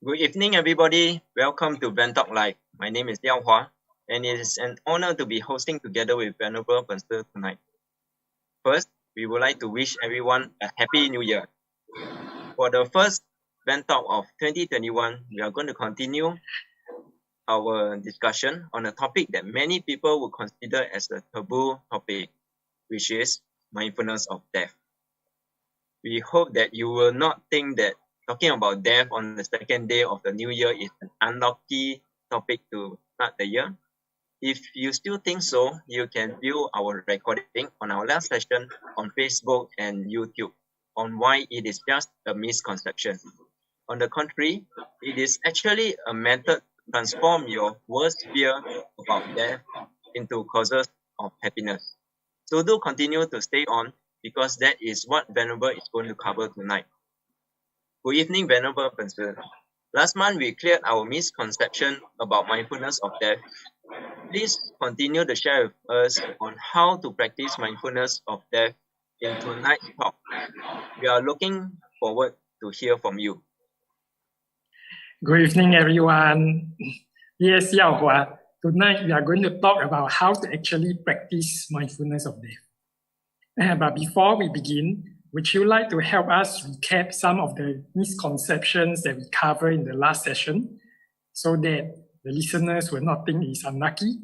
Good evening, everybody. Welcome to VenTalk Live. My name is Liao Hua, and it is an honor to be hosting together with Venerable Pastor tonight. First, we would like to wish everyone a Happy New Year. For the first VenTalk of 2021, we are going to continue our discussion on a topic that many people would consider as a taboo topic, which is mindfulness of death. We hope that you will not think that talking about death on the second day of the new year is an unlucky topic to start the year. If you still think so, you can view our recording on our last session on Facebook and YouTube on why it is just a misconception. On the contrary, it is actually a method to transform your worst fear about death into causes of happiness. So do continue to stay on because that is what Venerable is going to cover tonight. Good evening, Venerable Pastor. Last month, we cleared our misconception about mindfulness of death. Please continue to share with us on how to practice mindfulness of death in tonight's talk. We are looking forward to hear from you. Good evening, everyone. Yes, Yao Hua. Tonight, we are going to talk about how to actually practice mindfulness of death. But before we begin, would you like to help us recap some of the misconceptions that we covered in the last session so that the listeners will not think it's unlucky?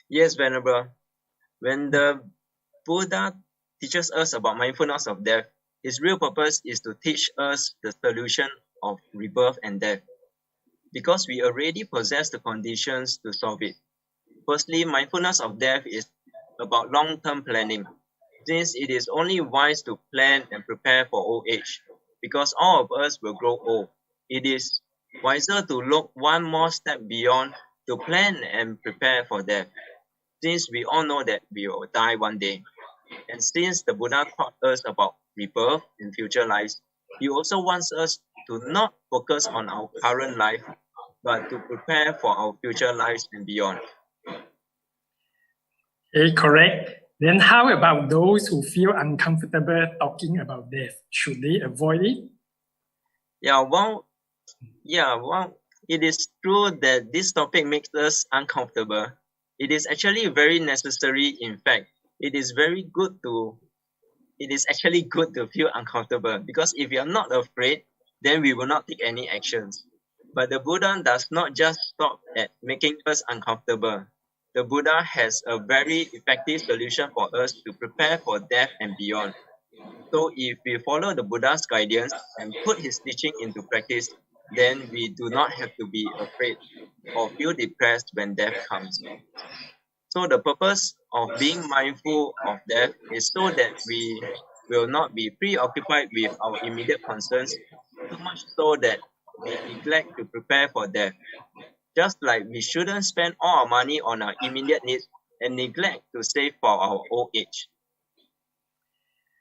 Yes, Venerable. When the Buddha teaches us about mindfulness of death, his real purpose is to teach us the solution of rebirth and death, because we already possess the conditions to solve it. Firstly, mindfulness of death is about long-term planning, since it is only wise to plan and prepare for old age, because all of us will grow old. It is wiser to look one more step beyond to plan and prepare for death, since we all know that we will die one day. And since the Buddha taught us about rebirth and future lives, he also wants us to not focus on our current life, but to prepare for our future lives and beyond. Okay, correct. Then how about those who feel uncomfortable talking about death? Should they avoid it? Well, it is true that this topic makes us uncomfortable. It is actually very necessary. In fact, it is actually good to feel uncomfortable, because if you are not afraid, then we will not take any actions. But the Buddha does not just stop at making us uncomfortable. The Buddha has a very effective solution for us to prepare for death and beyond. So if we follow the Buddha's guidance and put his teaching into practice, then we do not have to be afraid or feel depressed when death comes. So the purpose of being mindful of death is so that we will not be preoccupied with our immediate concerns, too much so that we neglect to prepare for death. Just like we shouldn't spend all our money on our immediate needs and neglect to save for our old age.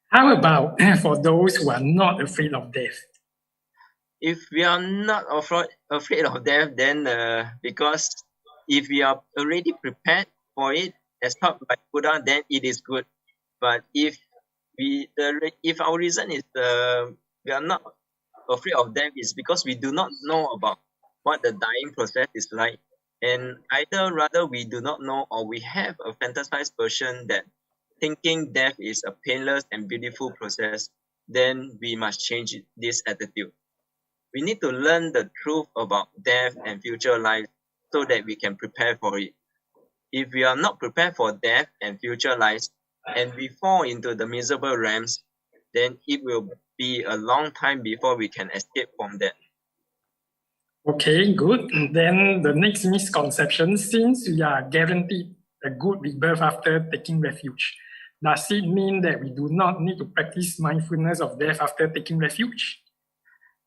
How about for those who are not afraid of death? If we are not afraid of death, then because if we are already prepared for it as taught by Buddha, then it is good. But if our reason is we are not afraid of death is because we do not know about what the dying process is like, and rather we do not know, or we have a fantasized version that thinking death is a painless and beautiful process, then we must change this attitude. We need to learn the truth about death and future life so that we can prepare for it. If we are not prepared for death and future lives, and we fall into the miserable realms, then it will be a long time before we can escape from that. Okay, good. And then the next misconception, since we are guaranteed a good rebirth after taking refuge, does it mean that we do not need to practice mindfulness of death after taking refuge?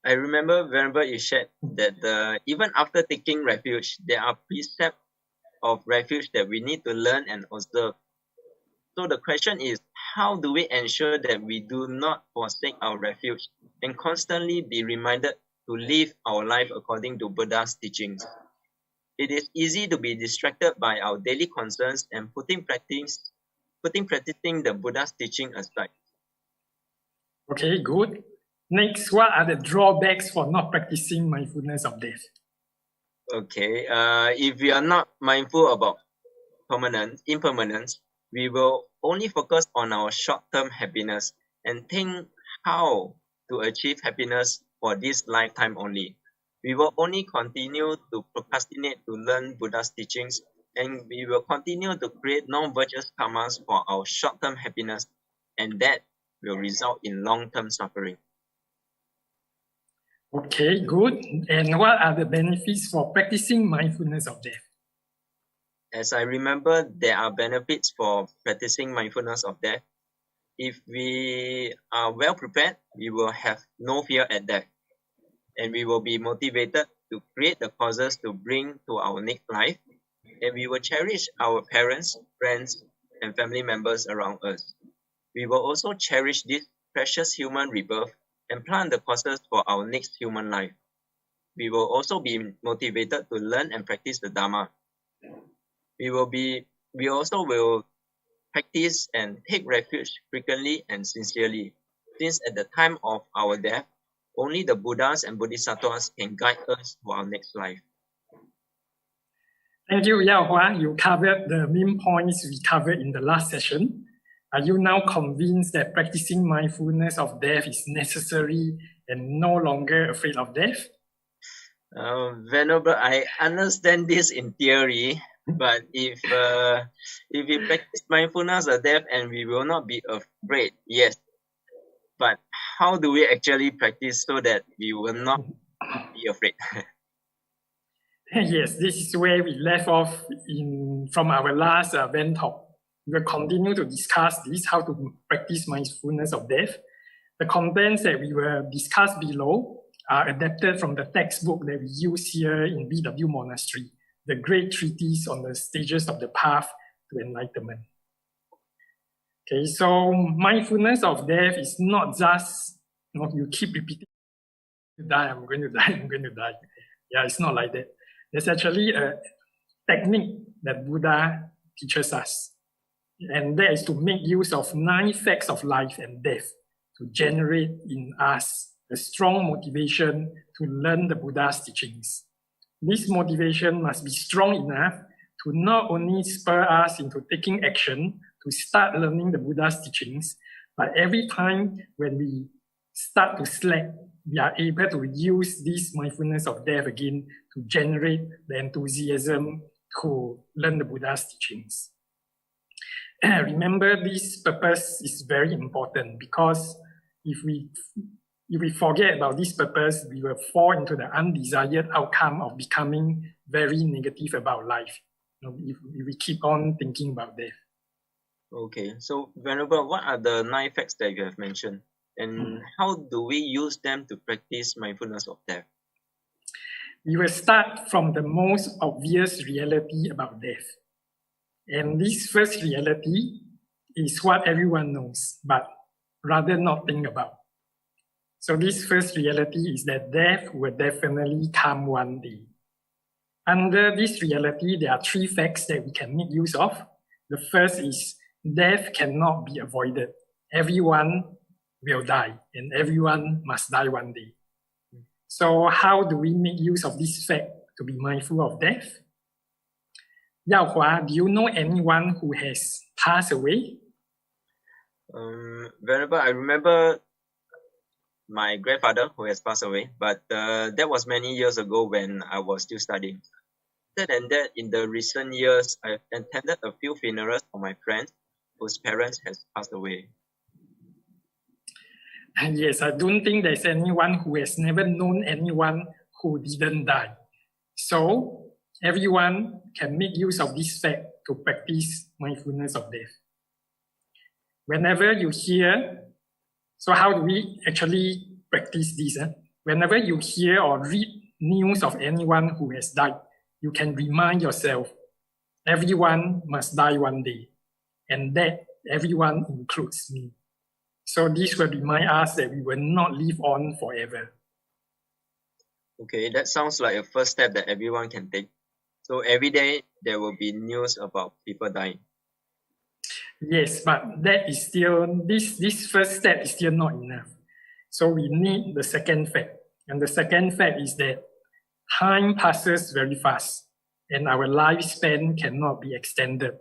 I remember whenever you shared that even after taking refuge, there are precepts of refuge that we need to learn and observe. So the question is, how do we ensure that we do not forsake our refuge and constantly be reminded to live our life according to Buddha's teachings? It is easy to be distracted by our daily concerns and putting practicing the Buddha's teaching aside. Okay, good. Next, what are the drawbacks for not practicing mindfulness of death? Okay, if we are not mindful about impermanence, we will only focus on our short-term happiness and think how to achieve happiness for this lifetime only. We will only continue to procrastinate to learn Buddha's teachings, and we will continue to create non-virtuous karmas for our short-term happiness, and that will result in long-term suffering. Okay, good. And what are the benefits for practicing mindfulness of death? As I remember, there are benefits for practicing mindfulness of death. If we are well prepared, we will have no fear at death, and we will be motivated to create the causes to bring to our next life, and we will cherish our parents, friends, and family members around us. We will also cherish this precious human rebirth and plant the causes for our next human life. We will also be motivated to learn and practice the Dharma. We also will practice and take refuge frequently and sincerely, since at the time of our death, only the Buddhas and Bodhisattvas can guide us to our next life. Thank you, Yao Hua. You covered the main points we covered in the last session. Are you now convinced that practicing mindfulness of death is necessary and no longer afraid of death? Venerable, I understand this in theory, but if we practice mindfulness of death and we will not be afraid, yes. But how do we actually practice so that we will not be afraid? Yes, this is where we left off from our last VenTalk. We will continue to discuss this, how to practice mindfulness of death. The contents that we will discuss below are adapted from the textbook that we use here in BW Monastery, the Great Treatise on the Stages of the Path to Enlightenment. Okay, so mindfulness of death is not just, you keep repeating, I'm going to die, I'm going to die. Yeah, it's not like that. There's actually a technique that Buddha teaches us. And that is to make use of 9 facts of life and death to generate in us a strong motivation to learn the Buddha's teachings. This motivation must be strong enough to not only spur us into taking action to start learning the Buddha's teachings, but every time when we start to slack, we are able to use this mindfulness of death again to generate the enthusiasm to learn the Buddha's teachings. Remember, this purpose is very important because if we forget about this purpose, we will fall into the undesired outcome of becoming very negative about life. If we keep on thinking about death. Okay, so Venerable, what are the 9 facts that you have mentioned? And how do we use them to practice mindfulness of death? We will start from the most obvious reality about death. And this first reality is what everyone knows, but rather not think about. So this first reality is that death will definitely come one day. Under this reality, there are 3 facts that we can make use of. The first is death cannot be avoided. Everyone will die, and everyone must die one day. So how do we make use of this fact to be mindful of death? Yao Hua, do you know anyone who has passed away? Venerable, I remember my grandfather who has passed away, but that was many years ago when I was still studying. Other than that, in the recent years, I attended a few funerals for my friends whose parents has passed away. And yes, I don't think there's anyone who has never known anyone who didn't die. So everyone can make use of this fact to practice mindfulness of death. Whenever you hear, so how do we actually practice this? Whenever you hear or read news of anyone who has died, you can remind yourself, everyone must die one day, and that everyone includes me. So this will remind us that we will not live on forever. Okay, that sounds like a first step that everyone can take. So every day there will be news about people dying. Yes, but that is still, this first step is still not enough. So we need the second fact. And the second fact is that time passes very fast and our lifespan cannot be extended,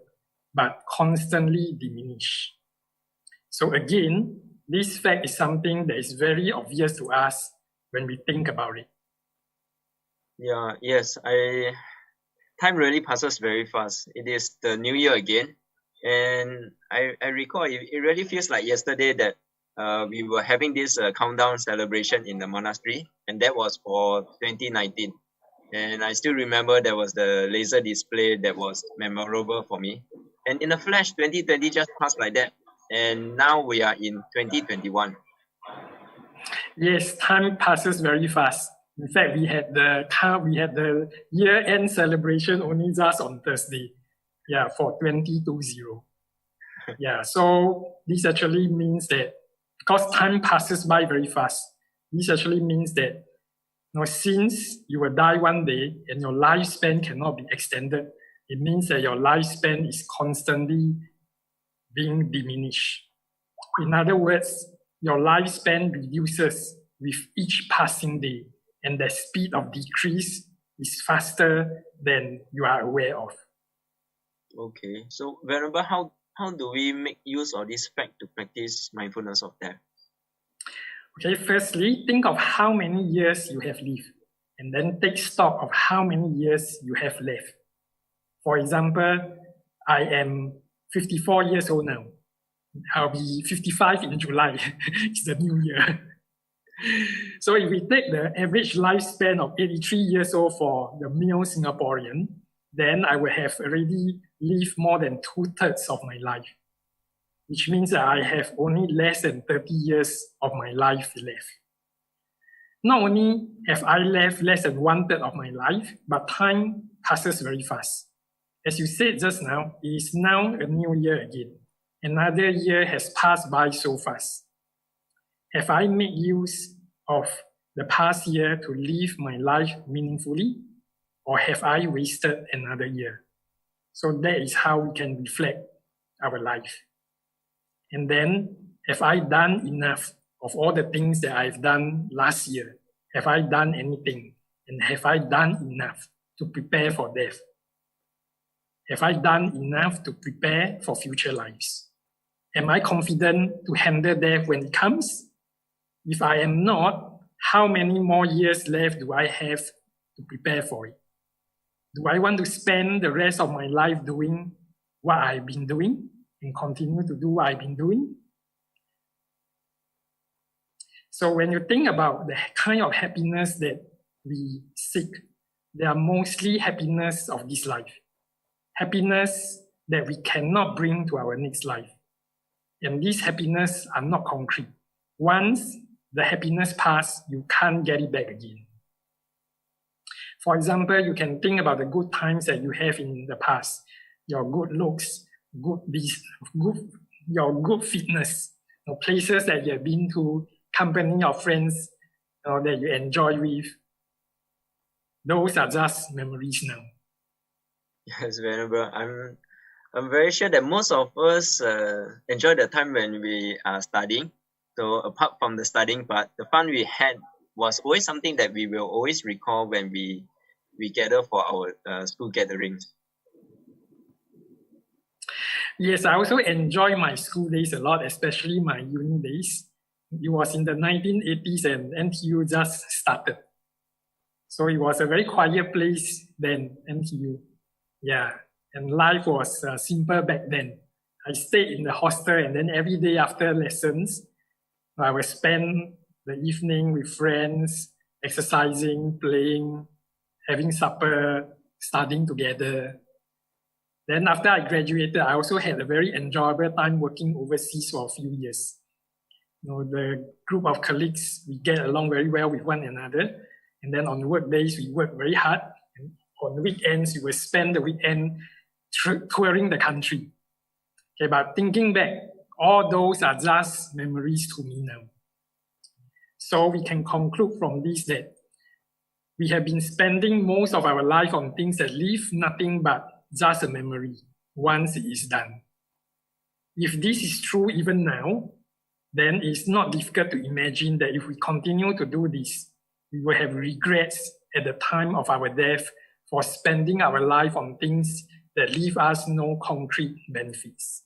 but constantly diminish. So again, this fact is something that is very obvious to us when we think about it. Yeah, yes, time really passes very fast. It is the new year again. And I recall it really feels like yesterday that we were having this countdown celebration in the monastery, and that was for 2019. And I still remember there was the laser display that was memorable for me. And in a flash, 2020 just passed like that. And now we are in 2021. Yes, time passes very fast. In fact, we had the year-end celebration only just on Thursday, for 2020. So this actually means that because time passes by very fast, this actually means that since you will die one day and your lifespan cannot be extended, it means that your lifespan is constantly being diminished. In other words, your lifespan reduces with each passing day, and the speed of decrease is faster than you are aware of. Okay, so Venerable, how do we make use of this fact to practice mindfulness of death? Okay, firstly, think of how many years you have lived, and then take stock of how many years you have left. For example, I am 54 years old now. I'll be 55 in July. It's the new year. So if we take the average lifespan of 83 years old for the male Singaporean, then I will have already lived more than 2/3 of my life, which means that I have only less than 30 years of my life left. Not only have I left less than 1/3 of my life, but time passes very fast. As you said just now, it is now a new year again. Another year has passed by so fast. Have I made use of the past year to live my life meaningfully, or have I wasted another year? So that is how we can reflect our life. And then, have I done enough of all the things that I've done last year? Have I done anything? And have I done enough to prepare for death? Have I done enough to prepare for future lives? Am I confident to handle death when it comes? If I am not, how many more years left do I have to prepare for it? Do I want to spend the rest of my life doing what I've been doing and continue to do what I've been doing? So when you think about the kind of happiness that we seek, they are mostly happiness of this life. Happiness that we cannot bring to our next life. And these happiness are not concrete. Once the happiness passes, you can't get it back again. For example, you can think about the good times that you have in the past, your good looks, your good fitness, places that you have been to, company of friends that you enjoy with. Those are just memories now. Yes, Venerable. I'm very sure that most of us enjoy the time when we are studying. So apart from the studying part, the fun we had was always something that we will always recall when we gather for our school gatherings. Yes, I also enjoy my school days a lot, especially my uni days. It was in the 1980s and NTU just started. So it was a very quiet place then, NTU. Yeah, and life was simple back then. I stayed in the hostel, and then every day after lessons, I would spend the evening with friends, exercising, playing, having supper, studying together. Then after I graduated, I also had a very enjoyable time working overseas for a few years. The group of colleagues, we get along very well with one another. And then on work days, we work very hard. And on the weekends, we will spend the weekend touring the country. Okay, but thinking back, all those are just memories to me now. So we can conclude from this that we have been spending most of our life on things that leave nothing but just a memory once it is done. If this is true even now, then it's not difficult to imagine that if we continue to do this, we will have regrets at the time of our death for spending our life on things that leave us no concrete benefits.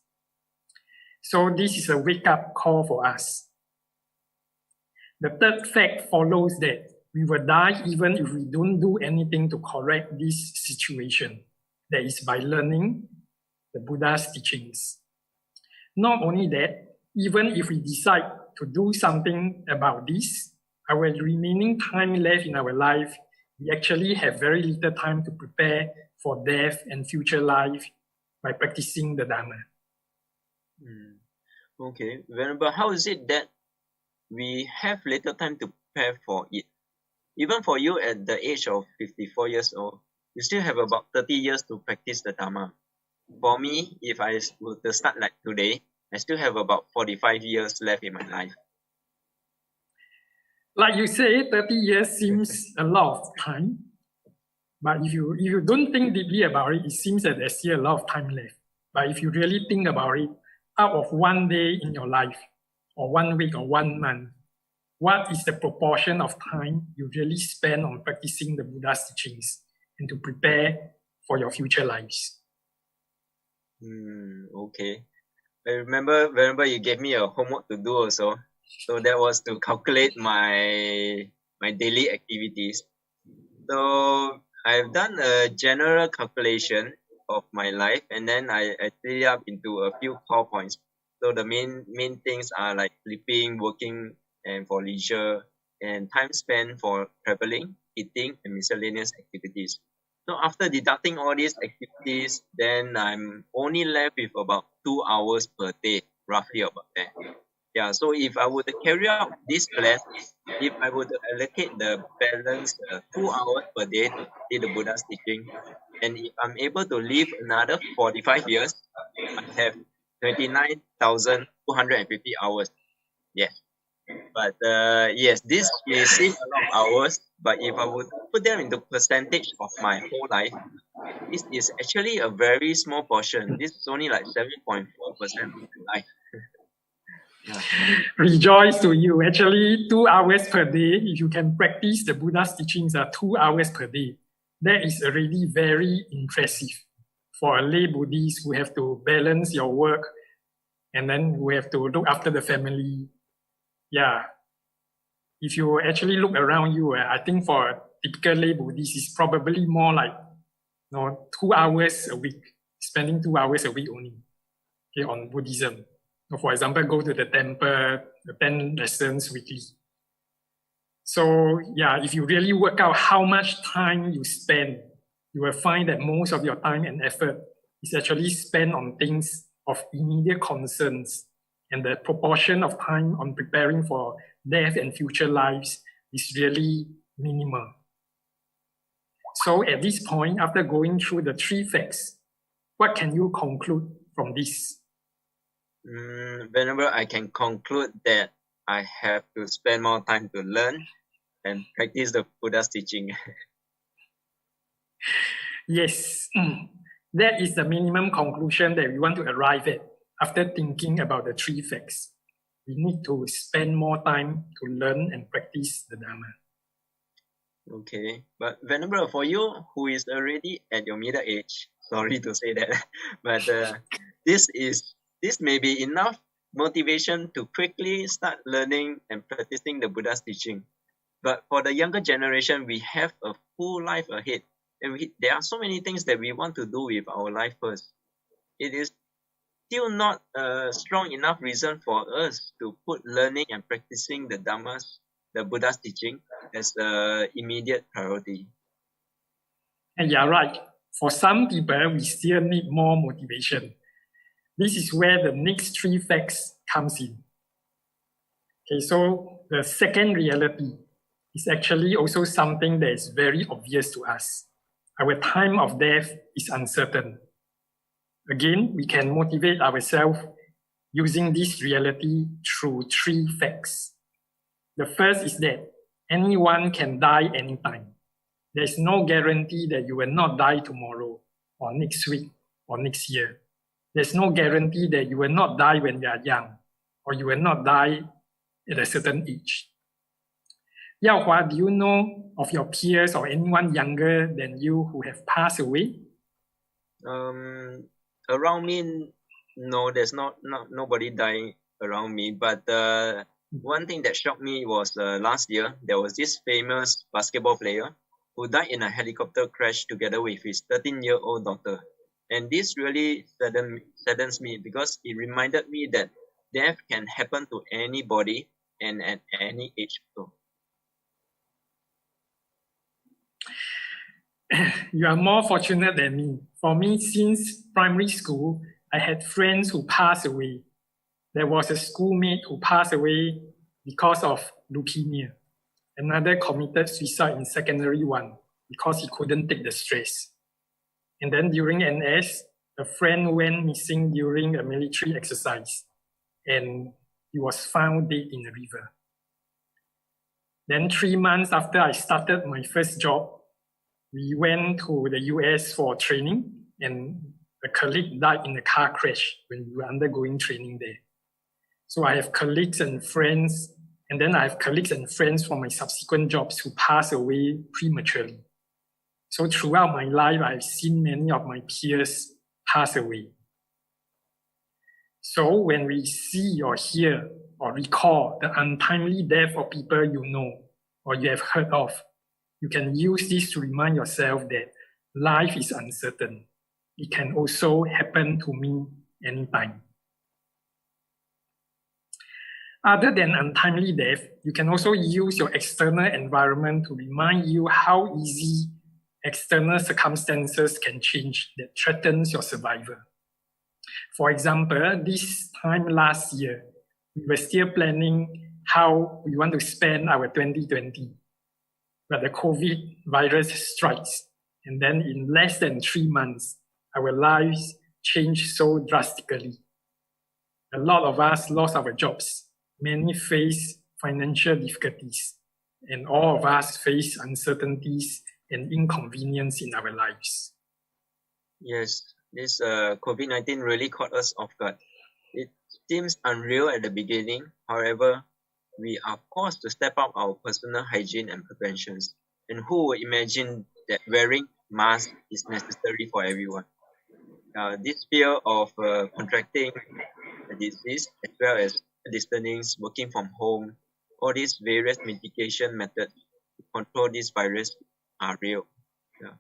So this is a wake-up call for us. The third fact follows that we will die even if we don't do anything to correct this situation. That is by learning the Buddha's teachings. Not only that, even if we decide to do something about this, our remaining time left in our life, we actually have very little time to prepare for death and future life by practicing the Dharma. Okay, but how is it that we have little time to prepare for it? Even for you at the age of 54 years old, you still have about 30 years to practice the Dharma. For me, if I were to start like today, I still have about 45 years left in my life. Like you say, 30 years seems a lot of time. But if you don't think deeply about it, it seems that there's still a lot of time left. But if you really think about it, out of one day in your life, or 1 week or 1 month, what is the proportion of time you really spend on practicing the Buddha's teachings and to prepare for your future lives? Okay. I remember you gave me a homework to do also. So that was to calculate my daily activities. So I've done a general calculation of my life, and then I split it up into a few core points. So the main things are like sleeping, working, and for leisure, and time spent for traveling, eating, and miscellaneous activities. So after deducting all these activities, then I'm only left with about 2 hours per day, roughly about that. Yeah, so if I were to carry out this plan, if I were to allocate the balance 2 hours per day to study the Buddha's teaching, and if I'm able to live another 45 years, I have 29,250 hours. Yes. But yes, this seems a lot of hours, but if I would put them into percentage of my whole life, this is actually a very small portion. This is only like 7.4% of my life. Yeah. Rejoice to you. Actually, 2 hours per day, if you can practice the Buddha's teachings 2 hours per day, that is already very impressive for a lay Buddhist who have to balance your work and then who have to look after the family. Yeah. If you actually look around you, I think for a typical lay Buddhist, it's probably more like 2 hours a week, spending 2 hours a week only on Buddhism. For example, go to the temple, attend lessons weekly. So yeah, if you really work out how much time you spend, you will find that most of your time and effort is actually spent on things of immediate concerns, and the proportion of time on preparing for death and future lives is really minimal. So at this point, after going through the 3 facts, what can you conclude from this? Whenever I can conclude that I have to spend more time to learn and practice the Buddha's teaching. Yes, that is the minimum conclusion that we want to arrive at after thinking about the 3 facts. We need to spend more time to learn and practice the Dharma. Okay, but Venerable, for you who is already at your middle age, sorry to say that, but this may be enough motivation to quickly start learning and practicing the Buddha's teaching. But for the younger generation, we have a full life ahead. And there are so many things that we want to do with our life first. It is still not a strong enough reason for us to put learning and practicing the Dhammas, the Buddha's teaching, as an immediate priority. And you're right. For some people, we still need more motivation. This is where the next 3 facts comes in. Okay, so the second reality is actually also something that is very obvious to us. Our time of death is uncertain. Again, we can motivate ourselves using this reality through 3 facts. The first is that anyone can die anytime. There's no guarantee that you will not die tomorrow or next week or next year. There's no guarantee that you will not die when you are young. or you will not die at a certain age. Yao Hua, do you know of your peers or anyone younger than you who have passed away? Around me, no, there's not nobody dying around me. But one thing that shocked me was last year there was this famous basketball player who died in a helicopter crash together with his 13-year-old daughter. And this really saddens me because it reminded me that death can happen to anybody and at any age. So. You are more fortunate than me. For me, since primary school, I had friends who passed away. There was a schoolmate who passed away because of leukemia. Another committed suicide in secondary one because he couldn't take the stress. And then during NS, a friend went missing during a military exercise and he was found dead in a river. Then 3 months after I started my first job, we went to the US for training and a colleague died in a car crash when we were undergoing training there. So I have colleagues and friends, and then I have colleagues and friends from my subsequent jobs who pass away prematurely. So throughout my life, I've seen many of my peers pass away. So when we see or hear or recall the untimely death of people you know or you have heard of, you can use this to remind yourself that life is uncertain. It can also happen to me anytime. Other than untimely death, you can also use your external environment to remind you how easy external circumstances can change that threatens your survival. For example, this time last year, we were still planning how we want to spend our 2020. But the COVID virus strikes, and then in less than 3 months, our lives changed so drastically. A lot of us lost our jobs. Many face financial difficulties, and all of us face uncertainties and inconvenience in our lives. Yes, this COVID-19 really caught us off guard. It seems unreal at the beginning. However, we are forced to step up our personal hygiene and preventions. And who would imagine that wearing masks is necessary for everyone? This fear of contracting a disease, as well as distancing, working from home, all these various mitigation methods to control this virus are real. Yeah.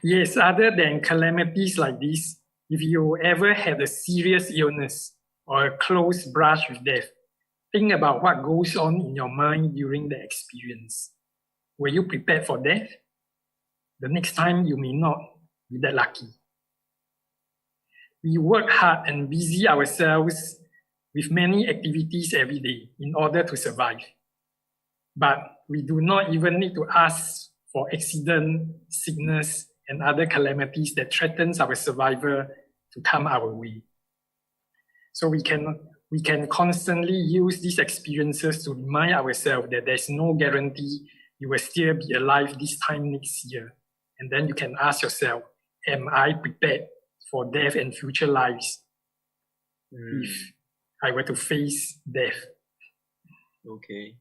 Yes, other than calamities like this, if you ever had a serious illness or a close brush with death, think about what goes on in your mind during the experience. Were you prepared for death? The next time you may not be that lucky. We work hard and busy ourselves with many activities every day in order to survive. But we do not even need to ask for accident, sickness, and other calamities that threatens our survival to come our way. So we can constantly use these experiences to remind ourselves that there's no guarantee you will still be alive this time next year. And then you can ask yourself, am I prepared for death and future lives if I were to face death? Okay.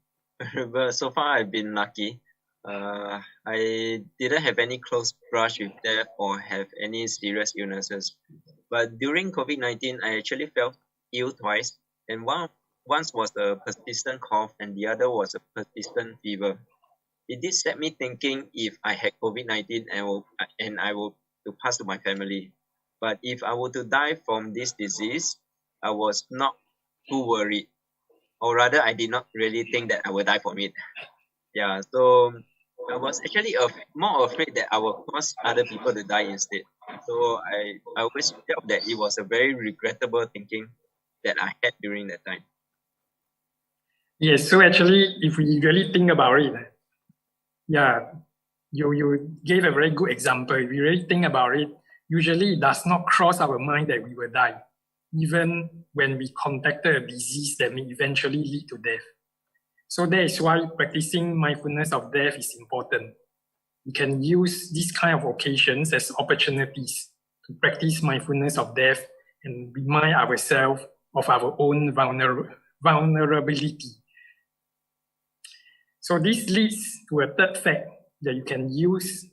But so far I've been lucky. I didn't have any close brush with death or have any serious illnesses. But during COVID-19, I actually felt ill twice. And once was a persistent cough and the other was a persistent fever. It did set me thinking if I had COVID-19 and I will to pass to my family. But if I were to die from this disease, I was not too worried. Or rather, I did not really think that I would die from it. Yeah, so I was actually more afraid that I would cause other people to die instead. So I always felt that it was a very regrettable thinking that I had during that time. Yes, so actually, if we really think about it, yeah, you gave a very good example. If we really think about it, usually it does not cross our mind that we will die, even when we contracted a disease that may eventually lead to death. So that is why practicing mindfulness of death is important. We can use these kind of occasions as opportunities to practice mindfulness of death and remind ourselves of our own vulnerability. So this leads to a third fact that you can use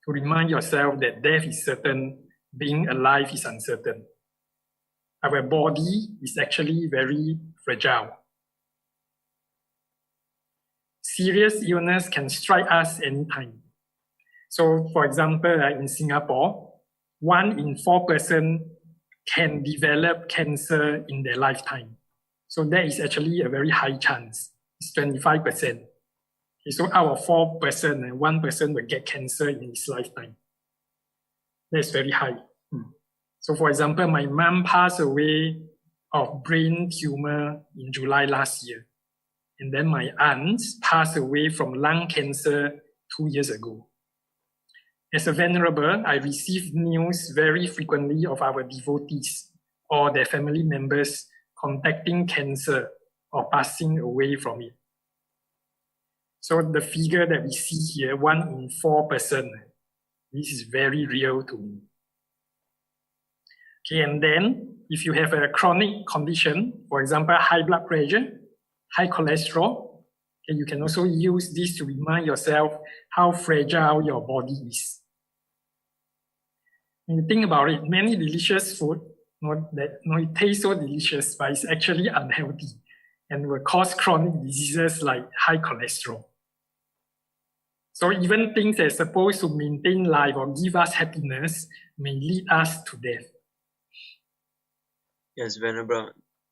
to remind yourself that death is certain, being alive is uncertain. Our body is actually very fragile. Serious illness can strike us anytime. So, for example, in Singapore, 1 in 4 persons can develop cancer in their lifetime. So that is actually a very high chance. It's 25%. Okay, so out of 4 persons, 1 person will get cancer in his lifetime. That's very high. So for example, my mom passed away of brain tumor in July last year. And then my aunt passed away from lung cancer 2 years ago. As a venerable, I receive news very frequently of our devotees or their family members contacting cancer or passing away from it. So the figure that we see here, 1 in 4 persons, this is very real to me. Okay, and then if you have a chronic condition, for example, high blood pressure, high cholesterol, okay, you can also use this to remind yourself how fragile your body is. When you think about it, many delicious food, it tastes so delicious, but it's actually unhealthy and will cause chronic diseases like high cholesterol. So even things that are supposed to maintain life or give us happiness may lead us to death. Yes, Venerable.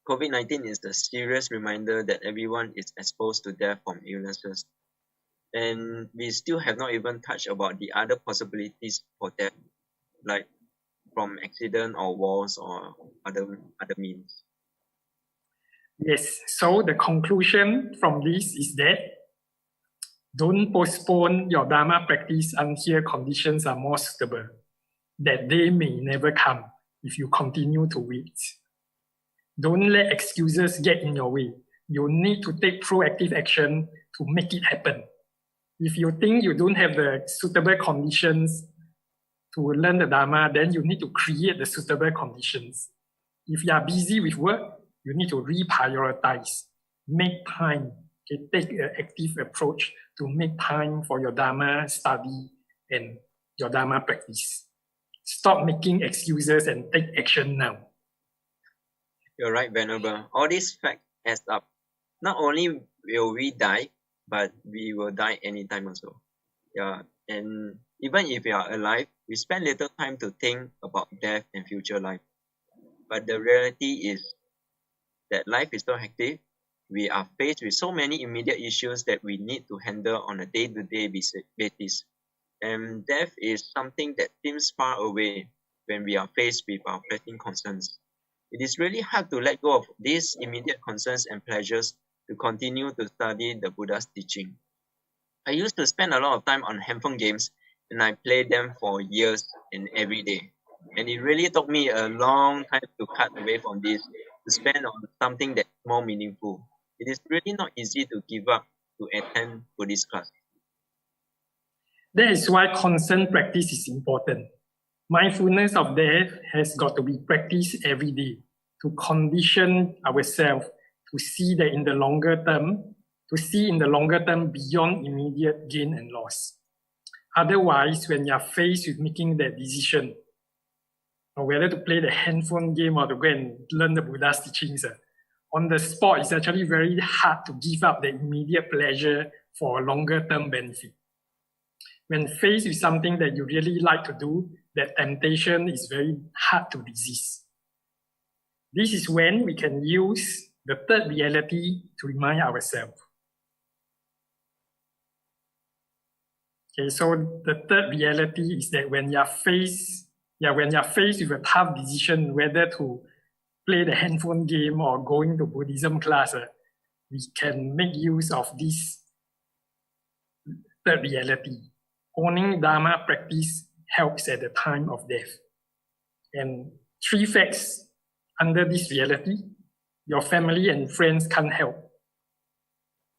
COVID-19 is a serious reminder that everyone is exposed to death from illnesses. And we still have not even touched about the other possibilities for death, like from accident or wars or other means. Yes, so the conclusion from this is that don't postpone your Dharma practice until conditions are more suitable, that they may never come if you continue to wait. Don't let excuses get in your way. You need to take proactive action to make it happen. If you think you don't have the suitable conditions to learn the Dharma, then you need to create the suitable conditions. If you are busy with work, you need to reprioritize, make time, okay, take an active approach to make time for your Dharma study and your Dharma practice. Stop making excuses and take action now. You're right, Venerable. All these facts add up. Not only will we die, but we will die anytime also. Yeah, and even if we are alive, we spend little time to think about death and future life. But the reality is that life is so hectic. We are faced with so many immediate issues that we need to handle on a day-to-day basis. And death is something that seems far away when we are faced with our pressing concerns. It is really hard to let go of these immediate concerns and pleasures to continue to study the Buddha's teaching. I used to spend a lot of time on handphone games, and I played them for years and every day. And it really took me a long time to cut away from this, to spend on something that's more meaningful. It is really not easy to give up to attend Buddhist class. That is why constant practice is important. Mindfulness of death has got to be practiced every day to condition ourselves to see that in the longer term, beyond immediate gain and loss. Otherwise, when you are faced with making that decision, or whether to play the handphone game or to go and learn the Buddha's teachings, on the spot, it's actually very hard to give up the immediate pleasure for a longer term benefit. When faced with something that you really like to do, that temptation is very hard to resist. This is when we can use the third reality to remind ourselves. Okay, so the third reality is that when you're faced with a tough decision whether to play the handphone game or going to Buddhism class, we can make use of this third reality. Owning Dharma practice helps at the time of death. And 3 facts under this reality: your family and friends can't help.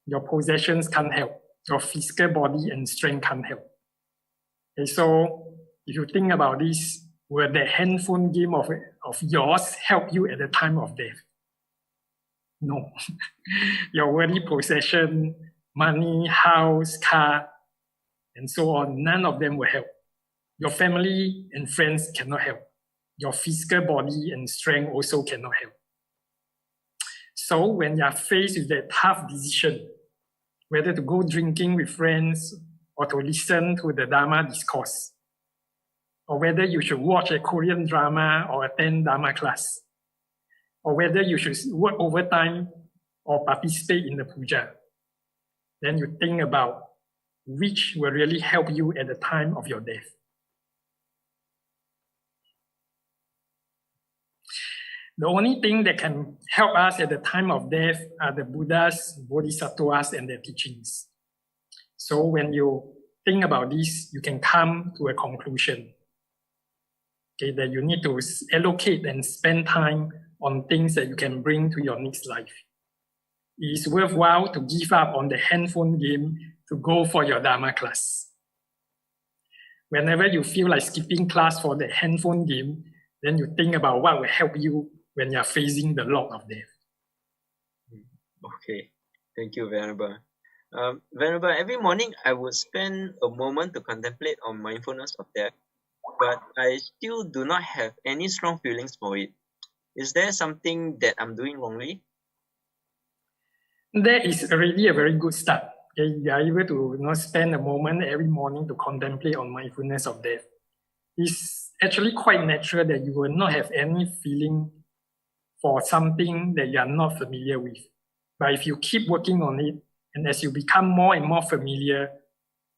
Your possessions can't help. Your physical body and strength can't help. Okay, so if you think about this, will the handphone game of yours help you at the time of death? No. Your worldly possession, money, house, car, and so on, none of them will help. Your family and friends cannot help. Your physical body and strength also cannot help. So when you are faced with that tough decision, whether to go drinking with friends or to listen to the Dharma discourse, or whether you should watch a Korean drama or attend Dharma class, or whether you should work overtime or participate in the puja, then you think about which will really help you at the time of your death. The only thing that can help us at the time of death are the Buddhas, Bodhisattvas, and their teachings. So when you think about this, you can come to a conclusion. Okay, that you need to allocate and spend time on things that you can bring to your next life. It is worthwhile to give up on the handphone game to go for your Dharma class. Whenever you feel like skipping class for the handphone game, then you think about what will help you when you're facing the log of death. Okay, thank you, Venerable. Venerable, every morning I would spend a moment to contemplate on mindfulness of death, but I still do not have any strong feelings for it. Is there something that I'm doing wrongly? That is already a very good start. Okay, you are able to spend a moment every morning to contemplate on mindfulness of death. It's actually quite natural that you will not have any feeling for something that you are not familiar with. But if you keep working on it, and as you become more and more familiar,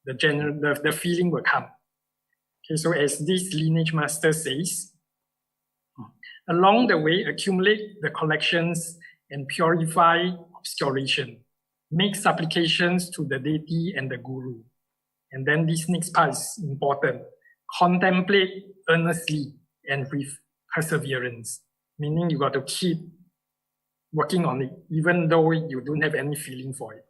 the feeling will come. Okay, so as this lineage master says, along the way, accumulate the collections and purify obscuration. Make supplications to the deity and the guru. And then this next part is important. Contemplate earnestly and with perseverance. Meaning you got to keep working on it, even though you don't have any feeling for it.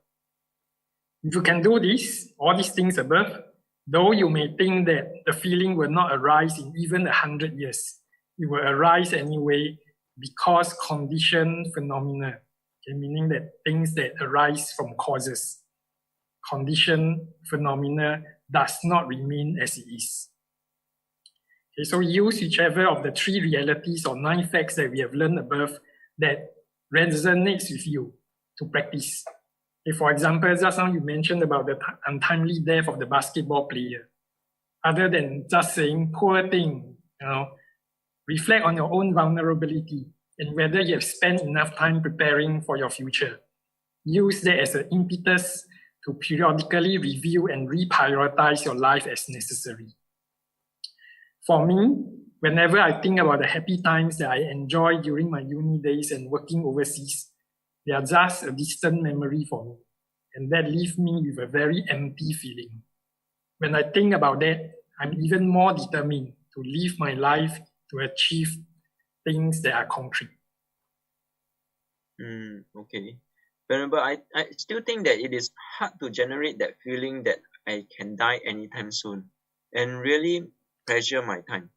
If you can do this, all these things above, though you may think that the feeling will not arise in even 100 years, it will arise anyway because conditioned phenomena, okay, meaning that things that arise from causes, conditioned phenomena does not remain as it is. Okay, so use whichever of the 3 realities or 9 facts that we have learned above that resonates with you to practice. Okay, for example, just now you mentioned about the untimely death of the basketball player. Other than just saying poor thing, reflect on your own vulnerability and whether you have spent enough time preparing for your future. Use that as an impetus to periodically review and reprioritize your life as necessary. For me, whenever I think about the happy times that I enjoyed during my uni days and working overseas, they are just a distant memory for me. And that leaves me with a very empty feeling. When I think about that, I'm even more determined to live my life to achieve things that are concrete. Okay. But I still think that it is hard to generate that feeling that I can die anytime soon and really treasure my time.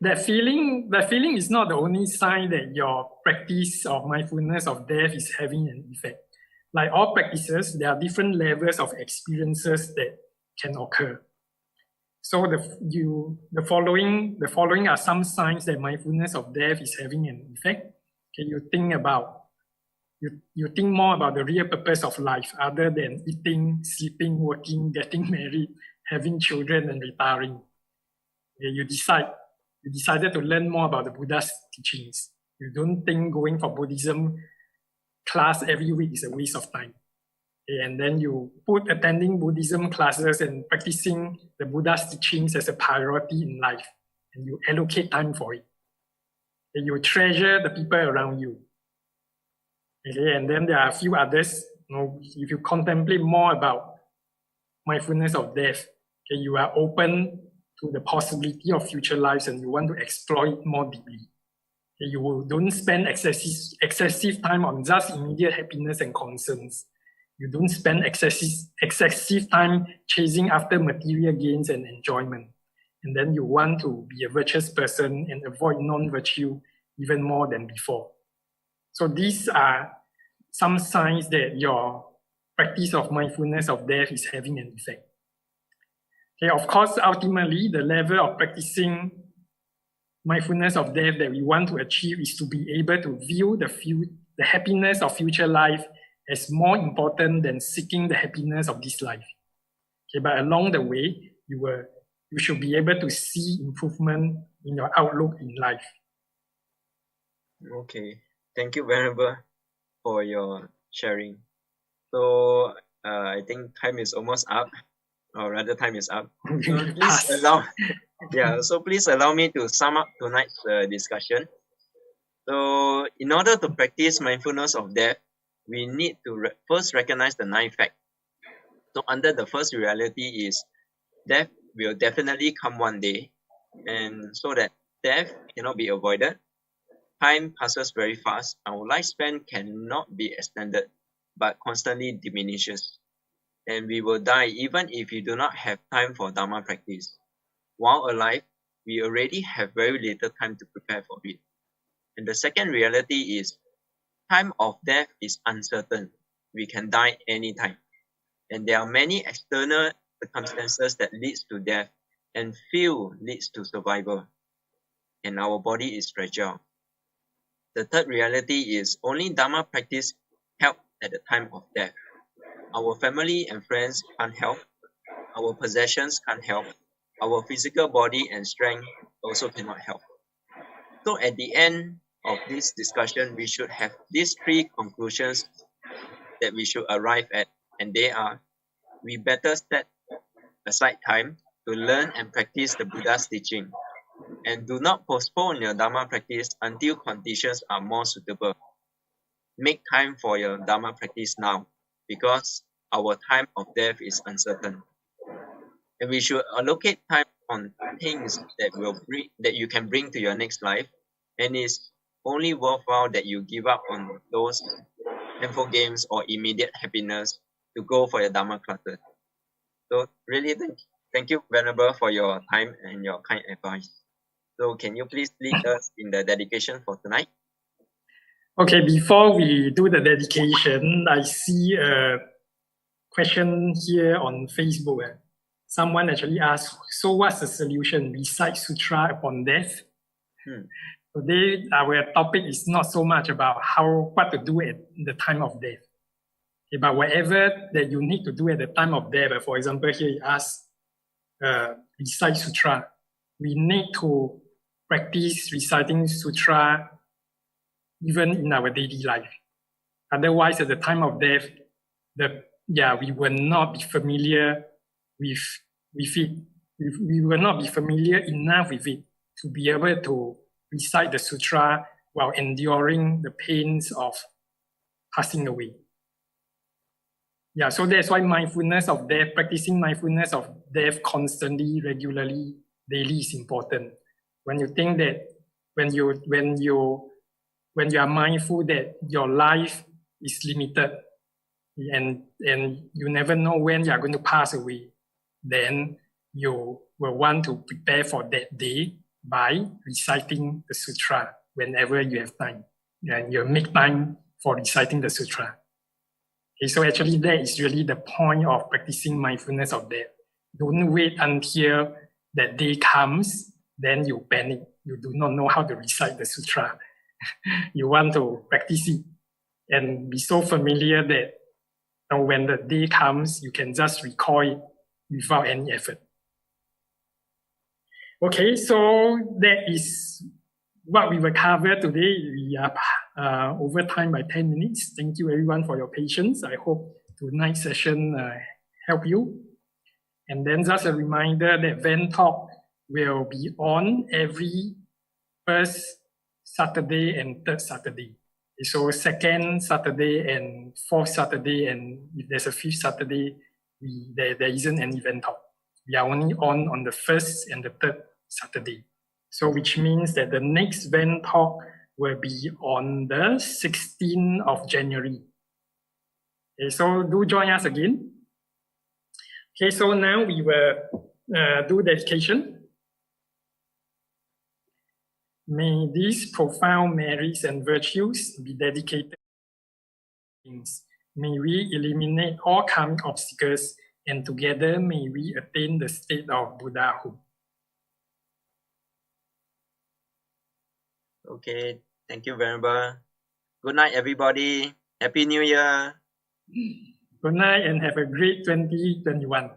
That feeling is not the only sign that your practice of mindfulness of death is having an effect. Like all practices, there are different levels of experiences that can occur. So the following are some signs that mindfulness of death is having an effect. Okay, you think more about the real purpose of life other than eating, sleeping, working, getting married, having children, and retiring. Okay, you decided to learn more about the Buddha's teachings. You don't think going for Buddhism class every week is a waste of time. Okay, and then you put attending Buddhism classes and practicing the Buddha's teachings as a priority in life, and you allocate time for it. And you treasure the people around you. Okay, and then there are a few others. If you contemplate more about mindfulness of death, okay, you are open to the possibility of future lives and you want to explore it more deeply. Okay, you don't spend excessive time on just immediate happiness and concerns. You don't spend excessive time chasing after material gains and enjoyment. And then you want to be a virtuous person and avoid non-virtue even more than before. So these are some signs that your practice of mindfulness of death is having an effect. Okay, of course, ultimately, the level of practicing mindfulness of death that we want to achieve is to be able to view the happiness of future life as more important than seeking the happiness of this life. Okay, but along the way, you should be able to see improvement in your outlook in life. Okay, thank you, Venerable, for your sharing. So I think time is almost up, or rather, time is up. So please allow me to sum up tonight's discussion. So in order to practice mindfulness of death, we need to first recognize the 9 facts. So under the first reality is death will definitely come one day, and so that death cannot be avoided. Time passes very fast. Our lifespan cannot be extended, but constantly diminishes. And we will die even if we do not have time for Dharma practice. While alive, we already have very little time to prepare for it. And the second reality is time of death is uncertain. We can die anytime. And there are many external circumstances that leads to death, and few leads to survival. And our body is fragile. The third reality is only Dharma practice help at the time of death. Our family and friends can't help. Our possessions can't help. Our physical body and strength also cannot help. So at the end of this discussion, we should have these 3 conclusions that we should arrive at, and they are: we better set aside time to learn and practice the Buddha's teaching, and do not postpone your Dharma practice until conditions are more suitable. Make time for your Dharma practice now, because our time of death is uncertain. And we should allocate time on things that you can bring to your next life, and it's only worthwhile that you give up on those handful games or immediate happiness to go for your Dharma classes. So really thank you, Venerable, for your time and your kind advice. So can you please lead us in the dedication for tonight? Okay, before we do the dedication, I see a question here on Facebook. Someone actually asked, so what's the solution? Recite sutra upon death? Today, our topic is not so much about what to do at the time of death. Okay, but whatever that you need to do at the time of death, for example, here he asks, recite sutra. We need to practice reciting sutra even in our daily life. Otherwise, at the time of death, we will not be familiar with it. We will not be familiar enough with it to be able to recite the sutra while enduring the pains of passing away. So that's why mindfulness of death, practicing mindfulness of death constantly, regularly, daily is important. When you think that when you are mindful that your life is limited and you never know when you are going to pass away, then you will want to prepare for that day by reciting the sutra whenever you have time. And you make time for reciting the sutra. Okay, so actually that is really the point of practicing mindfulness of death. Don't wait until that day comes, then you panic. You do not know how to recite the sutra. You want to practice it and be so familiar that when the day comes, you can just recall it without any effort. Okay, so that is what we will cover today. We are over time by 10 minutes. Thank you everyone for your patience. I hope tonight's session helped you. And then just a reminder that VenTalk will be on every first Saturday and third Saturday. So second Saturday and fourth Saturday, and if there's a fifth Saturday, there isn't any VenTalk. We are only on the first and the third Saturday. So which means that the next VenTalk will be on the 16th of January. Okay, so do join us again. Okay, so now we will do dedication. May these profound merits and virtues be dedicated. May we eliminate all karmic obstacles, and together may we attain the state of Buddhahood. Okay, thank you, Venerable. Good night, everybody. Happy New Year. Good night and have a great 2021.